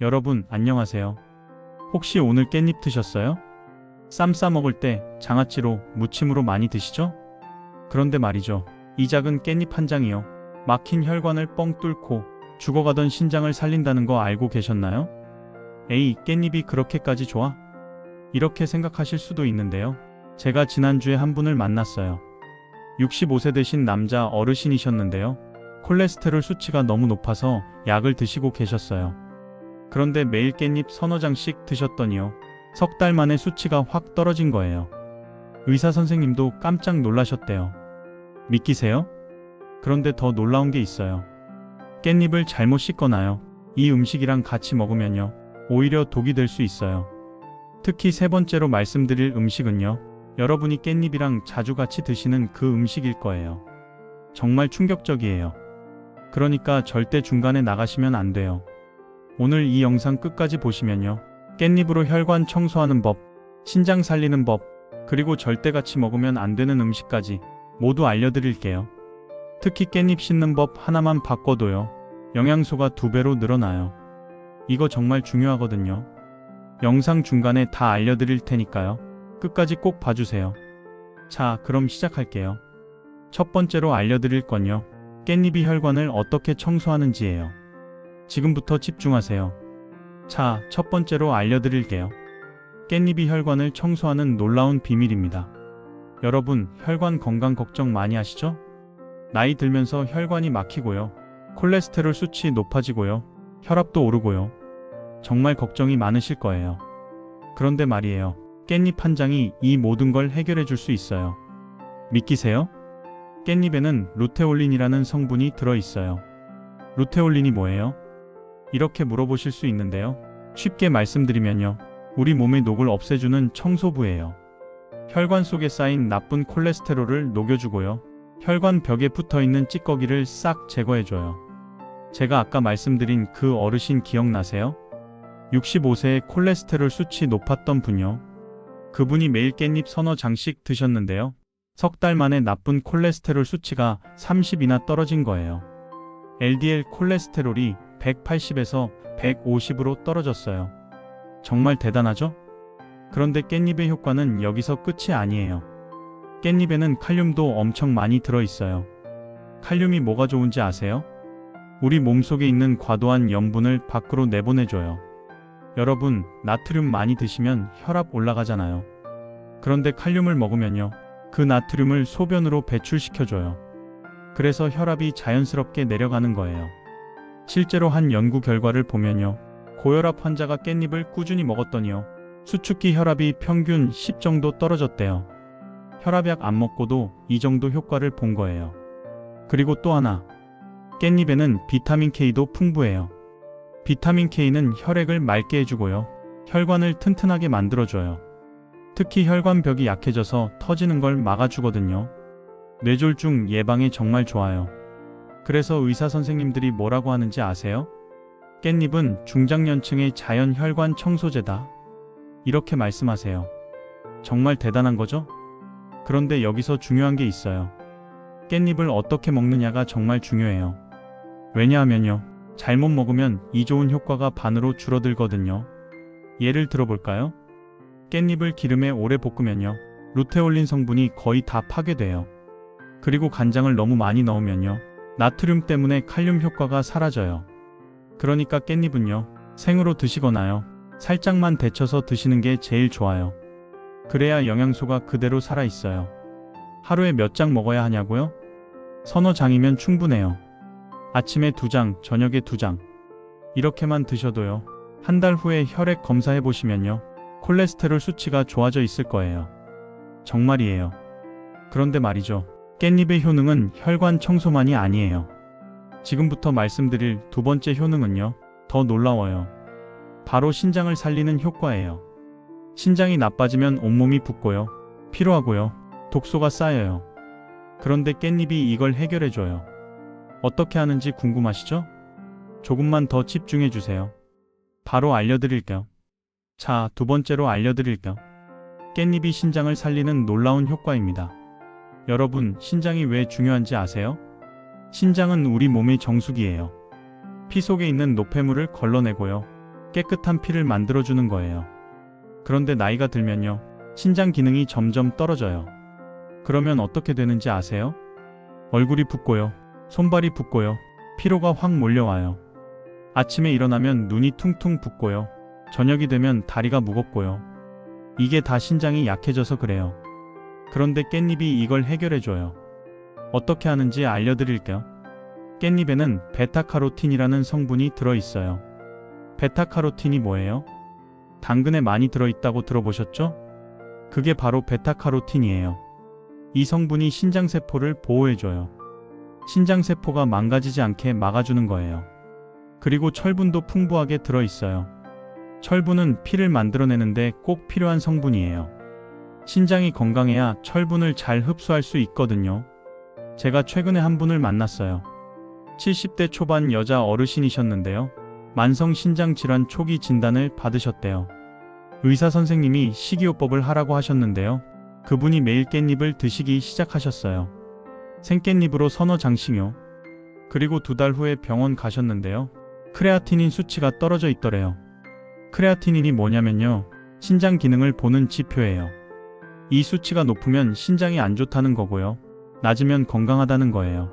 여러분, 안녕하세요. 혹시 오늘 깻잎 드셨어요? 쌈 싸 먹을 때 장아찌로, 무침으로 많이 드시죠? 그런데 말이죠. 이 작은 깻잎 한 장이요. 막힌 혈관을 뻥 뚫고 죽어가던 신장을 살린다는 거 알고 계셨나요? 에이, 깻잎이 그렇게까지 좋아? 이렇게 생각하실 수도 있는데요. 제가 지난주에 한 분을 만났어요. 65세 되신 남자 어르신이셨는데요. 콜레스테롤 수치가 너무 높아서 약을 드시고 계셨어요. 그런데 매일 깻잎 서너 장씩 드셨더니요. 석 달 만에 수치가 확 떨어진 거예요. 의사 선생님도 깜짝 놀라셨대요. 믿기세요? 그런데 더 놀라운 게 있어요. 깻잎을 잘못 씻거나요. 이 음식이랑 같이 먹으면요. 오히려 독이 될 수 있어요. 특히 세 번째로 말씀드릴 음식은요. 여러분이 깻잎이랑 자주 같이 드시는 그 음식일 거예요. 정말 충격적이에요. 그러니까 절대 중간에 나가시면 안 돼요. 오늘 이 영상 끝까지 보시면요. 깻잎으로 혈관 청소하는 법, 신장 살리는 법, 그리고 절대 같이 먹으면 안 되는 음식까지 모두 알려드릴게요. 특히 깻잎 씻는 법 하나만 바꿔도요. 영양소가 2배로 늘어나요. 이거 정말 중요하거든요. 영상 중간에 다 알려드릴 테니까요. 끝까지 꼭 봐주세요. 자, 그럼 시작할게요. 첫 번째로 알려드릴 건요. 깻잎이 혈관을 어떻게 청소하는지예요. 지금부터 집중하세요. 자, 첫 번째로 알려드릴게요. 깻잎이 혈관을 청소하는 놀라운 비밀입니다. 여러분, 혈관 건강 걱정 많이 하시죠? 나이 들면서 혈관이 막히고요. 콜레스테롤 수치 높아지고요. 혈압도 오르고요. 정말 걱정이 많으실 거예요. 그런데 말이에요. 깻잎 한 장이 이 모든 걸 해결해 줄 수 있어요. 믿기세요? 깻잎에는 루테올린이라는 성분이 들어있어요. 루테올린이 뭐예요? 이렇게 물어보실 수 있는데요. 쉽게 말씀드리면요. 우리 몸의 녹을 없애주는 청소부예요. 혈관 속에 쌓인 나쁜 콜레스테롤을 녹여주고요. 혈관 벽에 붙어있는 찌꺼기를 싹 제거해줘요. 제가 아까 말씀드린 그 어르신 기억나세요? 65세에 콜레스테롤 수치 높았던 분요. 그분이 매일 깻잎 서너 장씩 드셨는데요. 석 달 만에 나쁜 콜레스테롤 수치가 30이나 떨어진 거예요. LDL 콜레스테롤이 180에서 150으로 떨어졌어요. 정말 대단하죠? 그런데 깻잎의 효과는 여기서 끝이 아니에요. 깻잎에는 칼륨도 엄청 많이 들어있어요. 칼륨이 뭐가 좋은지 아세요? 우리 몸속에 있는 과도한 염분을 밖으로 내보내줘요. 여러분, 나트륨 많이 드시면 혈압 올라가잖아요. 그런데 칼륨을 먹으면요. 그 나트륨을 소변으로 배출시켜줘요. 그래서 혈압이 자연스럽게 내려가는 거예요. 실제로 한 연구 결과를 보면요. 고혈압 환자가 깻잎을 꾸준히 먹었더니요. 수축기 혈압이 평균 10 정도 떨어졌대요. 혈압약 안 먹고도 이 정도 효과를 본 거예요. 그리고 또 하나. 깻잎에는 비타민 K도 풍부해요. 비타민 K는 혈액을 맑게 해주고요. 혈관을 튼튼하게 만들어줘요. 특히 혈관벽이 약해져서 터지는 걸 막아주거든요. 뇌졸중 예방에 정말 좋아요. 그래서 의사 선생님들이 뭐라고 하는지 아세요? 깻잎은 중장년층의 자연 혈관 청소제다. 이렇게 말씀하세요. 정말 대단한 거죠? 그런데 여기서 중요한 게 있어요. 깻잎을 어떻게 먹느냐가 정말 중요해요. 왜냐하면요. 잘못 먹으면 이 좋은 효과가 반으로 줄어들거든요. 예를 들어볼까요? 깻잎을 기름에 오래 볶으면요. 루테올린 성분이 거의 다 파괴돼요. 그리고 간장을 너무 많이 넣으면요. 나트륨 때문에 칼륨 효과가 사라져요. 그러니까 깻잎은요. 생으로 드시거나요. 살짝만 데쳐서 드시는 게 제일 좋아요. 그래야 영양소가 그대로 살아있어요. 하루에 몇 장 먹어야 하냐고요? 서너 장이면 충분해요. 아침에 2장, 저녁에 2장. 이렇게만 드셔도요. 한 달 후에 혈액 검사해보시면요. 콜레스테롤 수치가 좋아져 있을 거예요. 정말이에요. 그런데 말이죠. 깻잎의 효능은 혈관 청소만이 아니에요. 지금부터 말씀드릴 두 번째 효능은요. 더 놀라워요. 바로 신장을 살리는 효과예요. 신장이 나빠지면 온몸이 붓고요. 피로하고요. 독소가 쌓여요. 그런데 깻잎이 이걸 해결해줘요. 어떻게 하는지 궁금하시죠? 조금만 더 집중해주세요. 바로 알려드릴게요. 자, 두 번째로 알려드릴게요. 깻잎이 신장을 살리는 놀라운 효과입니다. 여러분, 신장이 왜 중요한지 아세요? 신장은 우리 몸의 정수기예요. 피 속에 있는 노폐물을 걸러내고요. 깨끗한 피를 만들어주는 거예요. 그런데 나이가 들면요. 신장 기능이 점점 떨어져요. 그러면 어떻게 되는지 아세요? 얼굴이 붓고요. 손발이 붓고요. 피로가 확 몰려와요. 아침에 일어나면 눈이 퉁퉁 붓고요. 저녁이 되면 다리가 무겁고요. 이게 다 신장이 약해져서 그래요. 그런데 깻잎이 이걸 해결해줘요. 어떻게 하는지 알려드릴게요. 깻잎에는 베타카로틴이라는 성분이 들어있어요. 베타카로틴이 뭐예요? 당근에 많이 들어있다고 들어보셨죠? 그게 바로 베타카로틴이에요. 이 성분이 신장세포를 보호해줘요. 신장세포가 망가지지 않게 막아주는 거예요. 그리고 철분도 풍부하게 들어있어요. 철분은 피를 만들어내는데 꼭 필요한 성분이에요. 신장이 건강해야 철분을 잘 흡수할 수 있거든요. 제가 최근에 한 분을 만났어요. 70대 초반 여자 어르신이셨는데요. 만성 신장 질환 초기 진단을 받으셨대요. 의사 선생님이 식이요법을 하라고 하셨는데요. 그분이 매일 깻잎을 드시기 시작하셨어요. 생깻잎으로 서너 장씩요. 그리고 2달 후에 병원 가셨는데요. 크레아티닌 수치가 떨어져 있더래요. 크레아티닌이 뭐냐면요. 신장 기능을 보는 지표예요. 이 수치가 높으면 신장이 안 좋다는 거고요. 낮으면 건강하다는 거예요.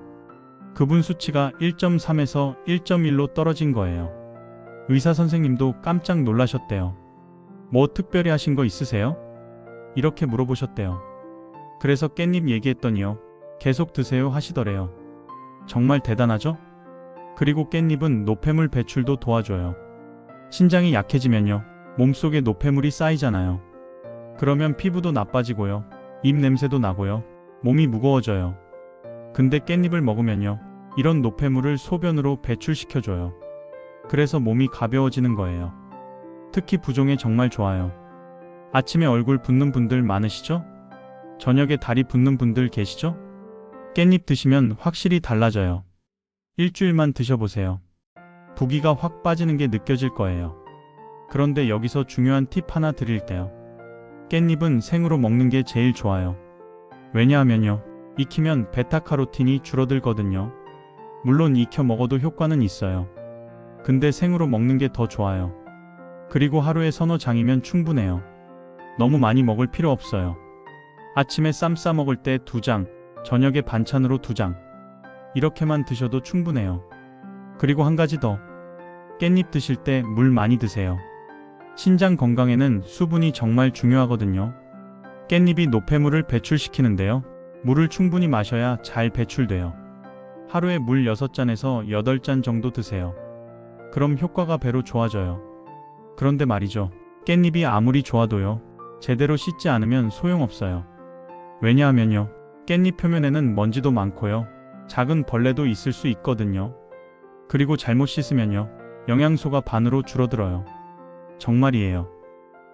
그분 수치가 1.3에서 1.1로 떨어진 거예요. 의사 선생님도 깜짝 놀라셨대요. 뭐 특별히 하신 거 있으세요? 이렇게 물어보셨대요. 그래서 깻잎 얘기했더니요. 계속 드세요 하시더래요. 정말 대단하죠? 그리고 깻잎은 노폐물 배출도 도와줘요. 신장이 약해지면요. 몸속에 노폐물이 쌓이잖아요. 그러면 피부도 나빠지고요. 입 냄새도 나고요. 몸이 무거워져요. 근데 깻잎을 먹으면요. 이런 노폐물을 소변으로 배출시켜줘요. 그래서 몸이 가벼워지는 거예요. 특히 부종에 정말 좋아요. 아침에 얼굴 붓는 분들 많으시죠? 저녁에 다리 붓는 분들 계시죠? 깻잎 드시면 확실히 달라져요. 일주일만 드셔보세요. 부기가 확 빠지는 게 느껴질 거예요. 그런데 여기서 중요한 팁 하나 드릴게요. 깻잎은 생으로 먹는 게 제일 좋아요. 왜냐하면요. 익히면 베타카로틴이 줄어들거든요. 물론 익혀 먹어도 효과는 있어요. 근데 생으로 먹는 게 더 좋아요. 그리고 하루에 서너 장이면 충분해요. 너무 많이 먹을 필요 없어요. 아침에 쌈 싸 먹을 때 2장, 저녁에 반찬으로 2장. 이렇게만 드셔도 충분해요. 그리고 한 가지 더. 깻잎 드실 때 물 많이 드세요. 신장 건강에는 수분이 정말 중요하거든요. 깻잎이 노폐물을 배출시키는데요. 물을 충분히 마셔야 잘 배출돼요. 하루에 물 6잔에서 8잔 정도 드세요. 그럼 효과가 배로 좋아져요. 그런데 말이죠. 깻잎이 아무리 좋아도요. 제대로 씻지 않으면 소용없어요. 왜냐하면요. 깻잎 표면에는 먼지도 많고요. 작은 벌레도 있을 수 있거든요. 그리고 잘못 씻으면요. 영양소가 반으로 줄어들어요. 정말이에요.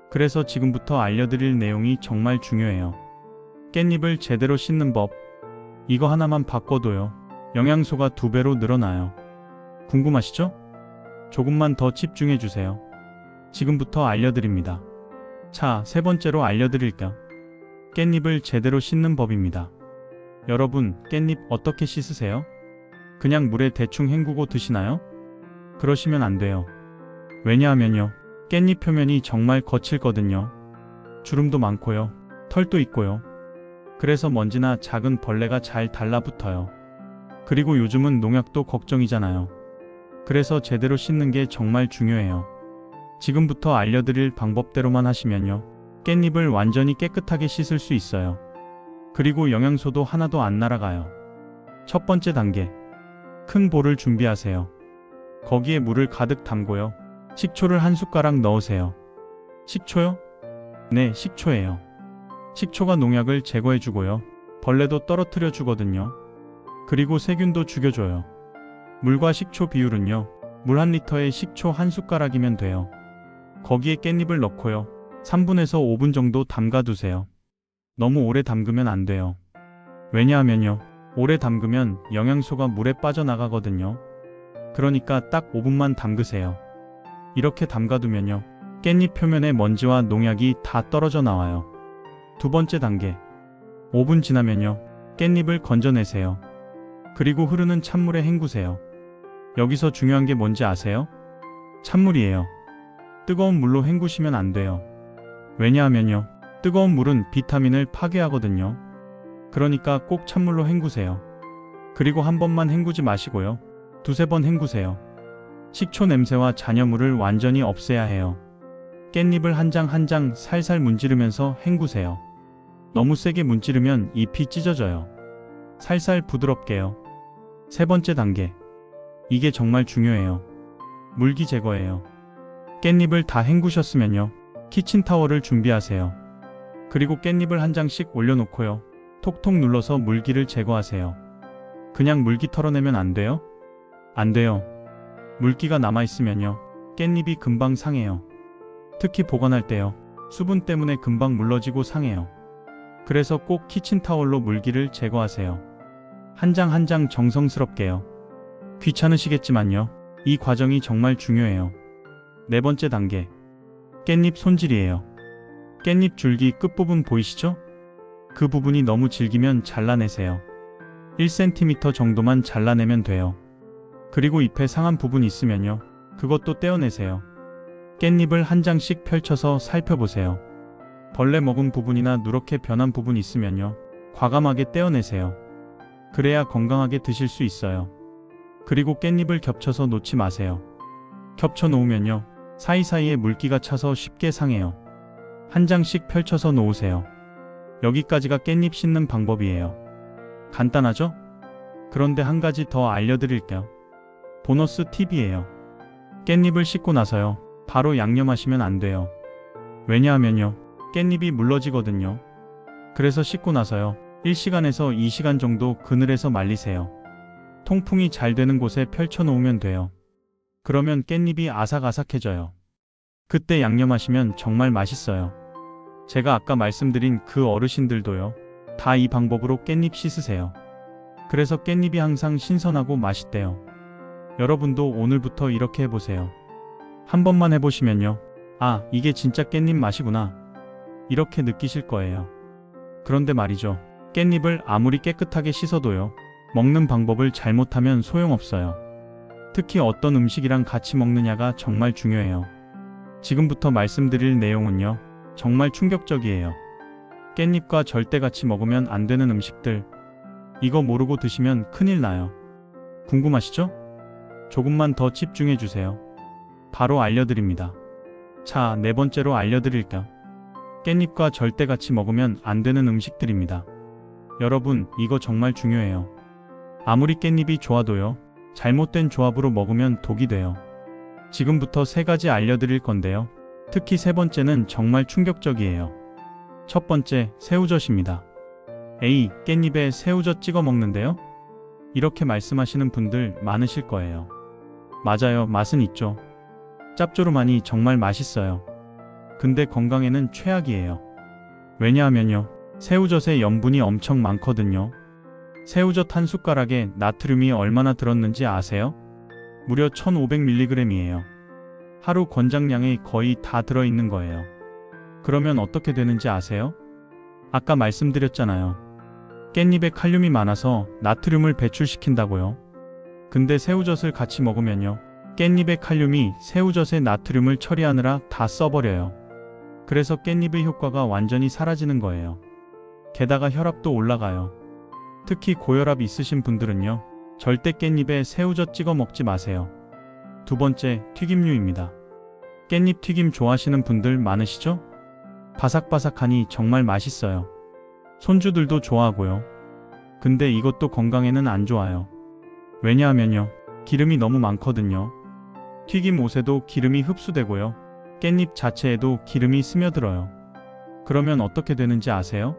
그래서 지금부터 알려드릴 내용이 정말 중요해요. 깻잎을 제대로 씻는 법. 이거 하나만 바꿔도요. 영양소가 2배로 늘어나요. 궁금하시죠? 조금만 더 집중해 주세요. 지금부터 알려드립니다. 자, 3번째로 알려드릴게요. 깻잎을 제대로 씻는 법입니다. 여러분, 깻잎 어떻게 씻으세요? 그냥 물에 대충 헹구고 드시나요? 그러시면 안 돼요. 왜냐하면요. 깻잎 표면이 정말 거칠거든요. 주름도 많고요. 털도 있고요. 그래서 먼지나 작은 벌레가 잘 달라붙어요. 그리고 요즘은 농약도 걱정이잖아요. 그래서 제대로 씻는 게 정말 중요해요. 지금부터 알려드릴 방법대로만 하시면요. 깻잎을 완전히 깨끗하게 씻을 수 있어요. 그리고 영양소도 하나도 안 날아가요. 첫 번째 단계. 큰 볼을 준비하세요. 거기에 물을 가득 담고요. 식초를 한 숟가락 넣으세요. 식초요? 네, 식초예요. 식초가 농약을 제거해주고요. 벌레도 떨어뜨려 주거든요. 그리고 세균도 죽여줘요. 물과 식초 비율은요. 물 1리터에 식초 한 숟가락이면 돼요. 거기에 깻잎을 넣고요. 3분에서 5분 정도 담가두세요. 너무 오래 담그면 안 돼요. 왜냐하면요. 오래 담그면 영양소가 물에 빠져나가거든요. 그러니까 딱 5분만 담그세요. 이렇게 담가두면요. 깻잎 표면의 먼지와 농약이 다 떨어져 나와요. 2번째 단계. 5분 지나면요. 깻잎을 건져내세요. 그리고 흐르는 찬물에 헹구세요. 여기서 중요한 게 뭔지 아세요? 찬물이에요. 뜨거운 물로 헹구시면 안 돼요. 왜냐하면요, 뜨거운 물은 비타민을 파괴하거든요. 그러니까 꼭 찬물로 헹구세요. 그리고 한 번만 헹구지 마시고요. 두세 번 헹구세요. 식초 냄새와 잔여물을 완전히 없애야 해요. 깻잎을 한 장 한 장 살살 문지르면서 헹구세요. 너무 세게 문지르면 잎이 찢어져요. 살살 부드럽게요. 세 번째 단계. 이게 정말 중요해요. 물기 제거예요. 깻잎을 다 헹구셨으면요, 키친타월을 준비하세요. 그리고 깻잎을 한 장씩 올려놓고요, 톡톡 눌러서 물기를 제거하세요. 그냥 물기 털어내면 안 돼요? 안 돼요. 물기가 남아있으면요, 깻잎이 금방 상해요. 특히 보관할 때요, 수분 때문에 금방 물러지고 상해요. 그래서 꼭 키친타월로 물기를 제거하세요. 한 장 한 장 정성스럽게요. 귀찮으시겠지만요, 이 과정이 정말 중요해요. 네 번째 단계. 깻잎 손질이에요. 깻잎 줄기 끝부분 보이시죠? 그 부분이 너무 질기면 잘라내세요. 1cm 정도만 잘라내면 돼요. 그리고 잎에 상한 부분 있으면요, 그것도 떼어내세요. 깻잎을 한 장씩 펼쳐서 살펴보세요. 벌레 먹은 부분이나 누렇게 변한 부분 있으면요, 과감하게 떼어내세요. 그래야 건강하게 드실 수 있어요. 그리고 깻잎을 겹쳐서 놓지 마세요. 겹쳐 놓으면요, 사이사이에 물기가 차서 쉽게 상해요. 한 장씩 펼쳐서 놓으세요. 여기까지가 깻잎 씻는 방법이에요. 간단하죠? 그런데 한 가지 더 알려드릴게요. 보너스 팁이에요. 깻잎을 씻고 나서요, 바로 양념하시면 안 돼요. 왜냐하면요, 깻잎이 물러지거든요. 그래서 씻고 나서요, 1시간에서 2시간 정도 그늘에서 말리세요. 통풍이 잘 되는 곳에 펼쳐 놓으면 돼요. 그러면 깻잎이 아삭아삭해져요. 그때 양념하시면 정말 맛있어요. 제가 아까 말씀드린 그 어르신들도요, 다 이 방법으로 깻잎 씻으세요. 그래서 깻잎이 항상 신선하고 맛있대요. 여러분도 오늘부터 이렇게 해보세요. 한 번만 해보시면요, 아, 이게 진짜 깻잎 맛이구나, 이렇게 느끼실 거예요. 그런데 말이죠, 깻잎을 아무리 깨끗하게 씻어도요, 먹는 방법을 잘못하면 소용없어요. 특히 어떤 음식이랑 같이 먹느냐가 정말 중요해요. 지금부터 말씀드릴 내용은요, 정말 충격적이에요. 깻잎과 절대 같이 먹으면 안 되는 음식들. 이거 모르고 드시면 큰일 나요. 궁금하시죠? 조금만 더 집중해 주세요. 바로 알려드립니다. 자, 네 번째로 알려드릴게요. 깻잎과 절대 같이 먹으면 안 되는 음식들입니다. 여러분, 이거 정말 중요해요. 아무리 깻잎이 좋아도요, 잘못된 조합으로 먹으면 독이 돼요. 지금부터 세 가지 알려드릴 건데요. 특히 세 번째는 정말 충격적이에요. 첫 번째, 새우젓입니다. 에이, 깻잎에 새우젓 찍어 먹는데요? 이렇게 말씀하시는 분들 많으실 거예요. 맞아요, 맛은 있죠. 짭조름하니 정말 맛있어요. 근데 건강에는 최악이에요. 왜냐하면요, 새우젓에 염분이 엄청 많거든요. 새우젓 한 숟가락에 나트륨이 얼마나 들었는지 아세요? 무려 1500mg이에요. 하루 권장량이 거의 다 들어있는 거예요. 그러면 어떻게 되는지 아세요? 아까 말씀드렸잖아요. 깻잎에 칼륨이 많아서 나트륨을 배출시킨다고요. 근데 새우젓을 같이 먹으면요, 깻잎의 칼륨이 새우젓의 나트륨을 처리하느라 다 써버려요. 그래서 깻잎의 효과가 완전히 사라지는 거예요. 게다가 혈압도 올라가요. 특히 고혈압 있으신 분들은요, 절대 깻잎에 새우젓 찍어 먹지 마세요. 두 번째, 튀김류입니다. 깻잎 튀김 좋아하시는 분들 많으시죠? 바삭바삭하니 정말 맛있어요. 손주들도 좋아하고요. 근데 이것도 건강에는 안 좋아요. 왜냐하면요, 기름이 너무 많거든요. 튀김 옷에도 기름이 흡수되고요, 깻잎 자체에도 기름이 스며들어요. 그러면 어떻게 되는지 아세요?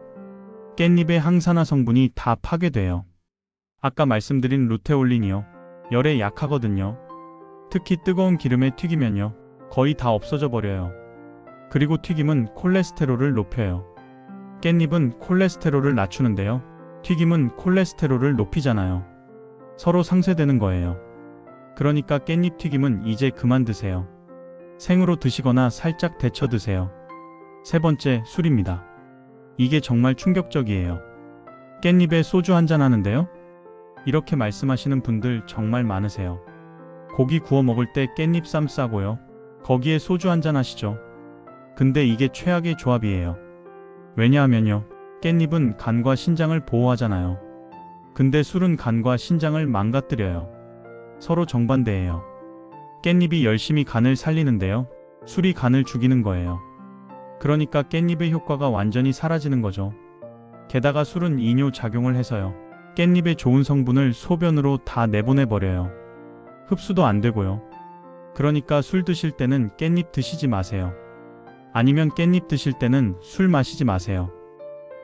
깻잎의 항산화 성분이 다 파괴돼요. 아까 말씀드린 루테올린이요, 열에 약하거든요. 특히 뜨거운 기름에 튀기면요, 거의 다 없어져 버려요. 그리고 튀김은 콜레스테롤을 높여요. 깻잎은 콜레스테롤을 낮추는데요, 튀김은 콜레스테롤을 높이잖아요. 서로 상쇄되는 거예요. 그러니까 깻잎 튀김은 이제 그만 드세요. 생으로 드시거나 살짝 데쳐 드세요. 세 번째, 술입니다. 이게 정말 충격적이에요. 깻잎에 소주 한잔 하는데요? 이렇게 말씀하시는 분들 정말 많으세요. 고기 구워 먹을 때 깻잎 쌈 싸고요, 거기에 소주 한잔 하시죠. 근데 이게 최악의 조합이에요. 왜냐하면요. 깻잎은 간과 신장을 보호하잖아요. 근데 술은 간과 신장을 망가뜨려요. 서로 정반대예요. 깻잎이 열심히 간을 살리는데요. 술이 간을 죽이는 거예요. 그러니까 깻잎의 효과가 완전히 사라지는 거죠. 게다가 술은 이뇨 작용을 해서요. 깻잎의 좋은 성분을 소변으로 다 내보내버려요. 흡수도 안 되고요. 그러니까 술 드실 때는 깻잎 드시지 마세요. 아니면 깻잎 드실 때는 술 마시지 마세요.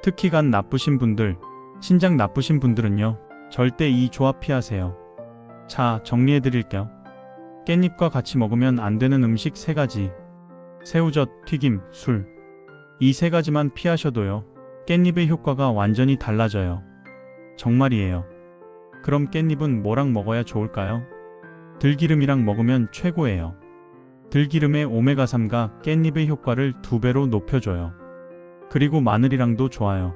특히 간 나쁘신 분들, 신장 나쁘신 분들은요. 절대 이 조합 피하세요. 자, 정리해 드릴게요. 깻잎과 같이 먹으면 안 되는 음식 3가지. 새우젓, 튀김, 술. 이 3가지만 피하셔도요. 깻잎의 효과가 완전히 달라져요. 정말이에요. 그럼 깻잎은 뭐랑 먹어야 좋을까요? 들기름이랑 먹으면 최고예요. 들기름의 오메가3가 깻잎의 효과를 2배로 높여줘요. 그리고 마늘이랑도 좋아요.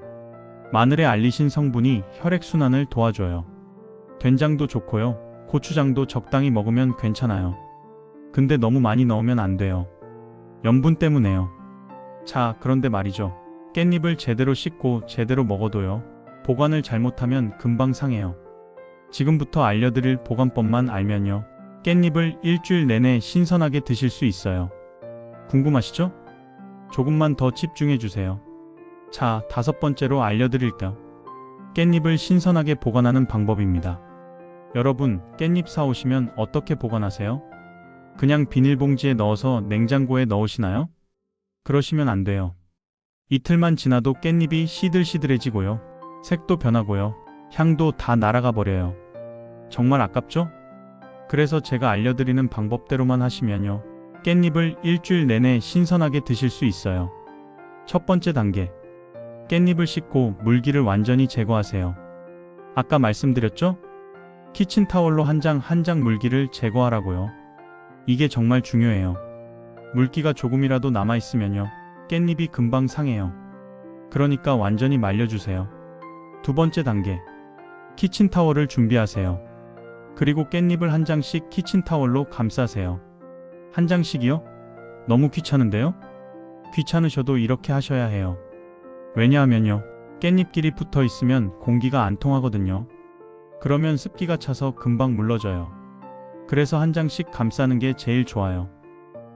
마늘의 알리신 성분이 혈액순환을 도와줘요. 된장도 좋고요. 고추장도 적당히 먹으면 괜찮아요. 근데 너무 많이 넣으면 안 돼요. 염분 때문에요. 자, 그런데 말이죠. 깻잎을 제대로 씻고 제대로 먹어도요. 보관을 잘못하면 금방 상해요. 지금부터 알려드릴 보관법만 알면요. 깻잎을 일주일 내내 신선하게 드실 수 있어요. 궁금하시죠? 조금만 더 집중해 주세요. 자, 5번째로 알려드릴게요. 깻잎을 신선하게 보관하는 방법입니다. 여러분, 깻잎 사오시면 어떻게 보관하세요? 그냥 비닐봉지에 넣어서 냉장고에 넣으시나요? 그러시면 안 돼요. 이틀만 지나도 깻잎이 시들시들해지고요. 색도 변하고요. 향도 다 날아가 버려요. 정말 아깝죠? 그래서 제가 알려드리는 방법대로만 하시면요. 깻잎을 일주일 내내 신선하게 드실 수 있어요. 첫 번째 단계. 깻잎을 씻고 물기를 완전히 제거하세요. 아까 말씀드렸죠? 키친타월로 한 장 물기를 제거하라고요. 이게 정말 중요해요. 물기가 조금이라도 남아있으면요. 깻잎이 금방 상해요. 그러니까 완전히 말려주세요. 두 번째 단계. 키친타월을 준비하세요. 그리고 깻잎을 한 장씩 키친타월로 감싸세요. 한 장씩이요? 너무 귀찮은데요? 귀찮으셔도 이렇게 하셔야 해요. 왜냐하면요. 깻잎끼리 붙어 있으면 공기가 안 통하거든요. 그러면 습기가 차서 금방 물러져요. 그래서 한 장씩 감싸는 게 제일 좋아요.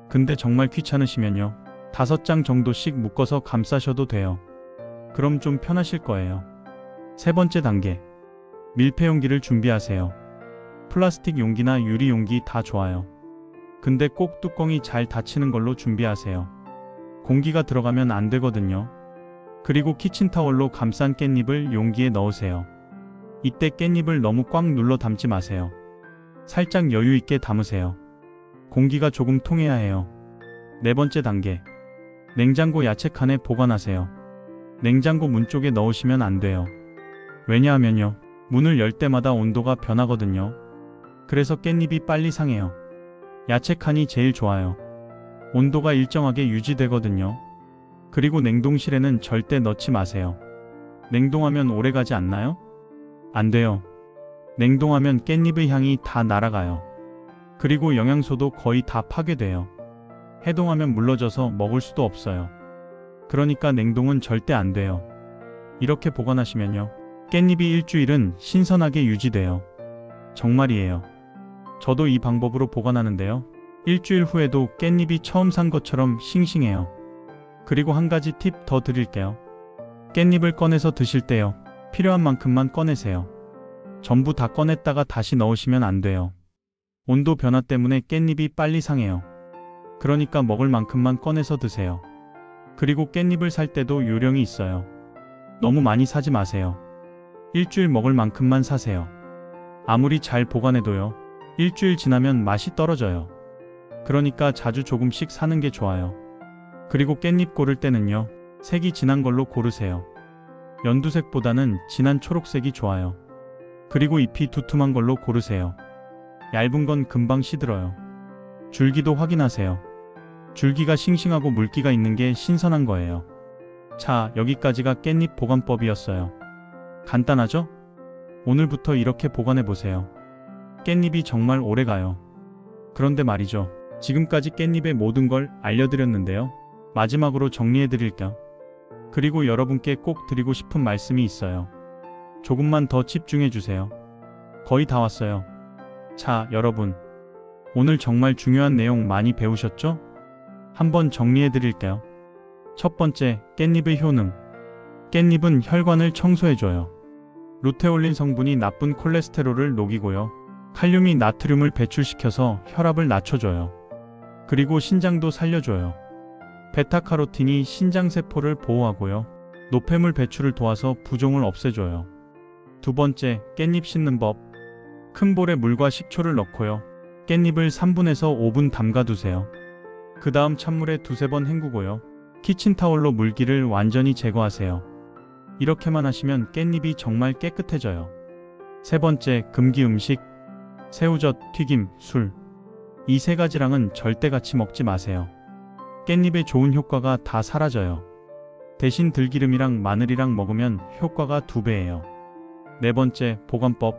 근데 정말 귀찮으시면요. 5장 정도씩 묶어서 감싸셔도 돼요. 그럼 좀 편하실 거예요. 세 번째 단계. 밀폐 용기를 준비하세요. 플라스틱 용기나 유리 용기 다 좋아요. 근데 꼭 뚜껑이 잘 닫히는 걸로 준비하세요. 공기가 들어가면 안 되거든요. 그리고 키친타월로 감싼 깻잎을 용기에 넣으세요. 이때 깻잎을 너무 꽉 눌러 담지 마세요. 살짝 여유 있게 담으세요. 공기가 조금 통해야 해요. 네 번째 단계. 냉장고 야채칸에 보관하세요. 냉장고 문 쪽에 넣으시면 안 돼요. 왜냐하면요. 문을 열 때마다 온도가 변하거든요. 그래서 깻잎이 빨리 상해요. 야채칸이 제일 좋아요. 온도가 일정하게 유지되거든요. 그리고 냉동실에는 절대 넣지 마세요. 냉동하면 오래가지 않나요? 안 돼요. 냉동하면 깻잎의 향이 다 날아가요. 그리고 영양소도 거의 다 파괴돼요. 해동하면 물러져서 먹을 수도 없어요. 그러니까 냉동은 절대 안 돼요. 이렇게 보관하시면요. 깻잎이 일주일은 신선하게 유지돼요. 정말이에요. 저도 이 방법으로 보관하는데요. 일주일 후에도 깻잎이 처음 산 것처럼 싱싱해요. 그리고 한 가지 팁 더 드릴게요. 깻잎을 꺼내서 드실 때요. 필요한 만큼만 꺼내세요. 전부 다 꺼냈다가 다시 넣으시면 안 돼요. 온도 변화 때문에 깻잎이 빨리 상해요. 그러니까 먹을 만큼만 꺼내서 드세요. 그리고 깻잎을 살 때도 요령이 있어요. 너무 많이 사지 마세요. 일주일 먹을 만큼만 사세요. 아무리 잘 보관해도요. 일주일 지나면 맛이 떨어져요. 그러니까 자주 조금씩 사는 게 좋아요. 그리고 깻잎 고를 때는요. 색이 진한 걸로 고르세요. 연두색보다는 진한 초록색이 좋아요. 그리고 잎이 두툼한 걸로 고르세요. 얇은 건 금방 시들어요. 줄기도 확인하세요. 줄기가 싱싱하고 물기가 있는 게 신선한 거예요. 자, 여기까지가 깻잎 보관법이었어요. 간단하죠? 오늘부터 이렇게 보관해 보세요. 깻잎이 정말 오래가요. 그런데 말이죠. 지금까지 깻잎의 모든 걸 알려드렸는데요. 마지막으로 정리해드릴게요. 그리고 여러분께 꼭 드리고 싶은 말씀이 있어요. 조금만 더 집중해주세요. 거의 다 왔어요. 자, 여러분. 오늘 정말 중요한 내용 많이 배우셨죠? 한번 정리해드릴게요. 첫 번째, 깻잎의 효능. 깻잎은 혈관을 청소해줘요. 루테올린 성분이 나쁜 콜레스테롤을 녹이고요. 칼륨이 나트륨을 배출시켜서 혈압을 낮춰줘요. 그리고 신장도 살려줘요. 베타카로틴이 신장세포를 보호하고요. 노폐물 배출을 도와서 부종을 없애줘요. 두 번째, 깻잎 씻는 법. 큰 볼에 물과 식초를 넣고요. 깻잎을 3분에서 5분 담가두세요. 그 다음 찬물에 두세 번 헹구고요. 키친타올로 물기를 완전히 제거하세요. 이렇게만 하시면 깻잎이 정말 깨끗해져요. 세 번째, 금기 음식. 새우젓, 튀김, 술. 이 세 가지랑은 절대 같이 먹지 마세요. 깻잎의 좋은 효과가 다 사라져요. 대신 들기름이랑 마늘이랑 먹으면 효과가 2배예요. 네 번째, 보관법.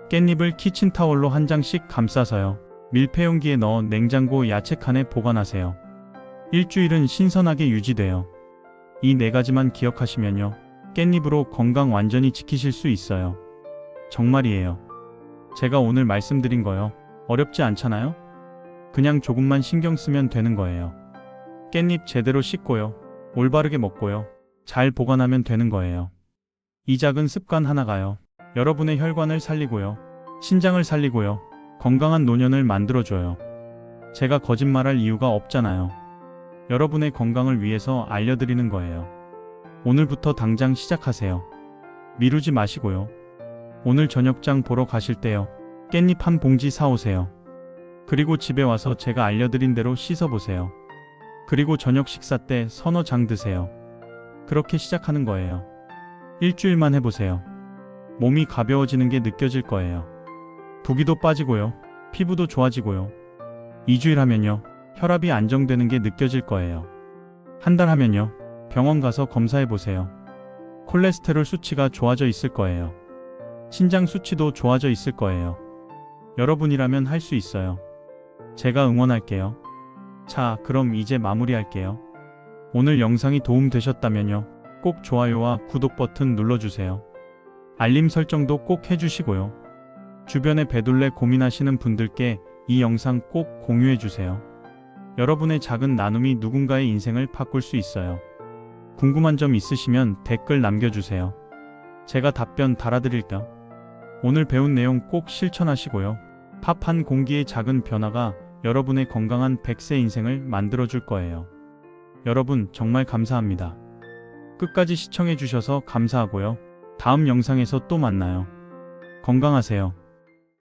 깻잎을 키친타올로 한 장씩 감싸서요. 밀폐용기에 넣어 냉장고 야채칸에 보관하세요. 일주일은 신선하게 유지돼요. 이 네 가지만 기억하시면요. 깻잎으로 건강 완전히 지키실 수 있어요. 정말이에요. 제가 오늘 말씀드린 거요. 어렵지 않잖아요? 그냥 조금만 신경 쓰면 되는 거예요. 깻잎 제대로 씻고요. 올바르게 먹고요. 잘 보관하면 되는 거예요. 이 작은 습관 하나가요. 여러분의 혈관을 살리고요. 신장을 살리고요. 건강한 노년을 만들어줘요. 제가 거짓말할 이유가 없잖아요. 여러분의 건강을 위해서 알려드리는 거예요. 오늘부터 당장 시작하세요. 미루지 마시고요. 오늘 저녁장 보러 가실 때요. 깻잎 한 봉지 사오세요. 그리고 집에 와서 제가 알려드린 대로 씻어보세요. 그리고 저녁 식사 때 서너 장 드세요. 그렇게 시작하는 거예요. 일주일만 해보세요. 몸이 가벼워지는 게 느껴질 거예요. 부기도 빠지고요. 피부도 좋아지고요. 2주일 하면요. 혈압이 안정되는 게 느껴질 거예요. 한 달 하면요. 병원 가서 검사해보세요. 콜레스테롤 수치가 좋아져 있을 거예요. 신장 수치도 좋아져 있을 거예요. 여러분이라면 할 수 있어요. 제가 응원할게요. 자, 그럼 이제 마무리할게요. 오늘 영상이 도움되셨다면요. 꼭 좋아요와 구독 버튼 눌러주세요. 알림 설정도 꼭 해주시고요. 주변에 배둘레 고민하시는 분들께 이 영상 꼭 공유해주세요. 여러분의 작은 나눔이 누군가의 인생을 바꿀 수 있어요. 궁금한 점 있으시면 댓글 남겨주세요. 제가 답변 달아드릴게요. 오늘 배운 내용 꼭 실천하시고요. 밥 한 공기의 작은 변화가 여러분의 건강한 100세 인생을 만들어줄 거예요. 여러분 정말 감사합니다. 끝까지 시청해주셔서 감사하고요. 다음 영상에서 또 만나요. 건강하세요.